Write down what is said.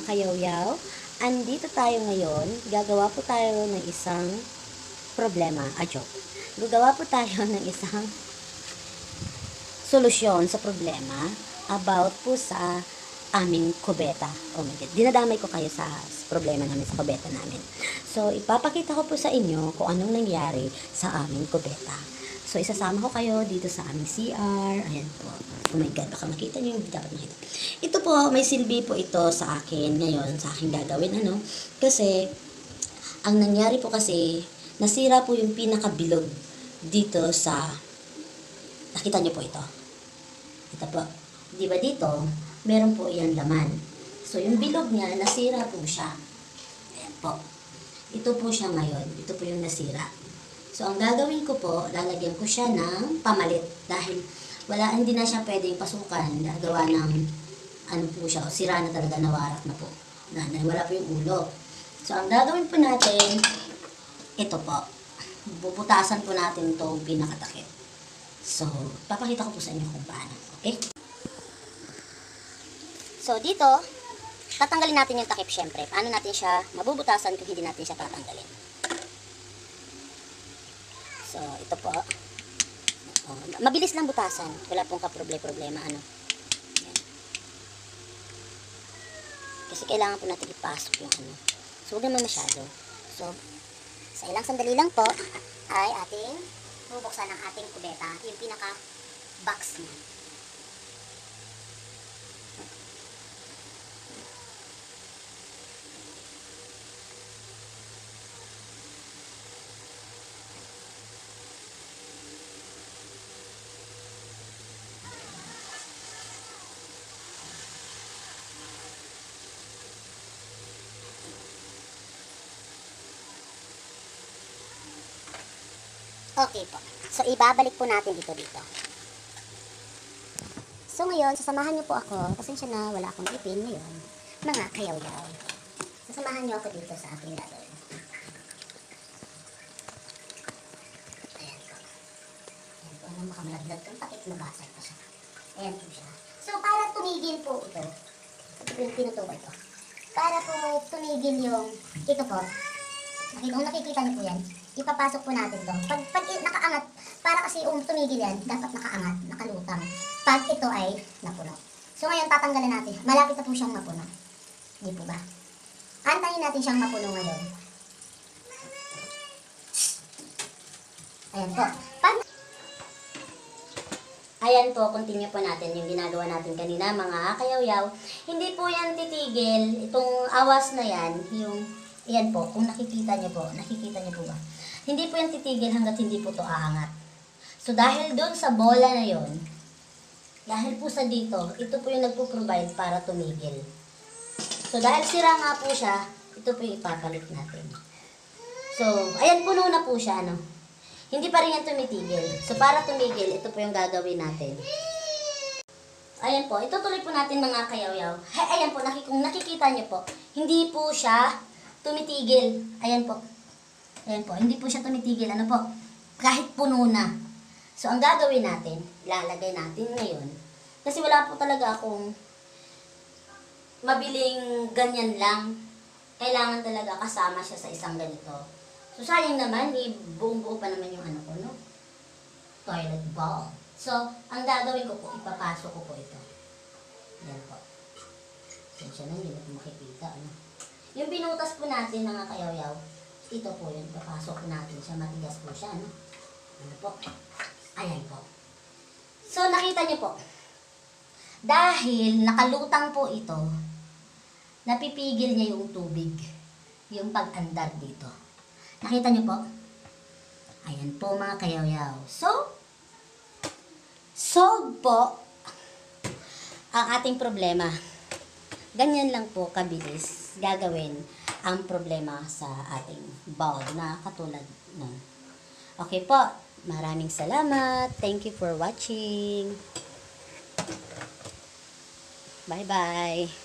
kayawyaw. Andito tayo ngayon. Gagawa po tayo ng isang problema. Joke. Gagawa po tayo ng isang solusyon sa problema about po sa aming kubeta. Oh my God. Dinadamay ko kayo sa problema namin sa kubeta namin. So, ipapakita ko po sa inyo kung anong nangyari sa aming kubeta. So, isasama ko kayo dito sa aming CR. Ayan po. Oh my God, baka makita nyo yung dapat makita. Ito po, may silbi po ito sa akin ngayon, sa aking gagawin, Kasi, ang nangyari po kasi, nasira po yung pinakabilog dito sa, nakita nyo po ito. Ito po. Di ba dito, meron po yan laman. So, yung bilog niya, nasira po siya. Ayan po. Ito po siya ngayon. Ito po yung nasira. So, ang gagawin ko po, lalagyan ko siya ng pamalit. Dahil, hindi na siya pwedeng pasukan. Gagawa ng, po siya, sira na talaga, nawarak na po. Wala po yung ulo. So, ang gagawin po natin, ito po. Bubutasan po natin itong pinakatakip. So, papakita ko po sa inyo kung paano. Okay? So, dito, tatanggalin natin yung takip syempre. Paano natin siya mabubutasan kung hindi natin siya tatanggalin? So, ito po. Mabilis lang butasan. Wala pong kaproblema. Yan. Kasi kailangan po natin ipasok yung So, huwag naman masyado. So, sa ilang sandali lang po, ay ating bubuksan ang ating kubeta. Yung pinaka-box niya. Okay po. So, ibabalik po natin dito. So, ngayon, sasamahan niyo po ako. Pasensya na, wala akong ipin ngayon. Mga kayawyaw. Sasamahan niyo ako dito sa aking gagawin. Ayan po. Ayan po. Anong makamalaglag itong takip, nabasag pa siya. Ayan po siya. So, para tumigil po ito. Ito po yung pinutukoy ko. Para po tumigil yung, ito po. Kung nakikita niyo po yan, ipapasok po natin to. Pag nakaangat, para kasi tumigil yan, dapat nakaangat, nakalutang. Pag ito ay napuno. So ngayon tatanggalin natin. Malapit na po siyang mapuno. Di po ba? Antayin natin siyang mapuno ngayon. Ayan po. Ayan po, continue po natin yung ginagawa natin kanina, mga kayawyaw. Hindi po yan titigil. Itong awas na yan, yan po, kung nakikita niyo po ba? Hindi po yan titigil hanggat hindi po to aangat. So, dahil doon sa bola na yon, dahil po sa dito, ito po yung nagpo-provide para tumigil. So, dahil sira nga po siya, ito po yung ipapalit natin. So, ayan, puno na po siya, Hindi pa rin yan tumitigil. So, para tumigil, ito po yung gagawin natin. Ayan po, itutuloy po natin mga kayawyaw. Ayan po, kung nakikita niyo po, hindi po siya tumitigil. Ayan po. Ayan po, hindi po siya tumitigil. Kahit puno na. So, ang gagawin natin, ilalagay natin ngayon. Kasi wala po talaga akong mabiling ganyan lang. Kailangan talaga kasama siya sa isang ganito. So, sayang naman, buong-buo pa naman yung toilet bowl. So, ang gagawin ko po, ipapasok ko po ito. Ayan po. Sensya na, hindi na po makikita. Yung binutas po natin, mga kayawyaw, ito po yun, papasok natin siya, matigas po siya, po? Ayan po. So, nakita niyo po, dahil nakalutang po ito, napipigil niya yung tubig, yung pag-andar dito. Nakita niyo po? Ayan po, mga kayawyaw. So, solve po ang ating problema. Ganyan lang po kabilis gagawin ang problema sa ating bowl na katulad nun. Okay po, maraming salamat. Thank you for watching. Bye-bye.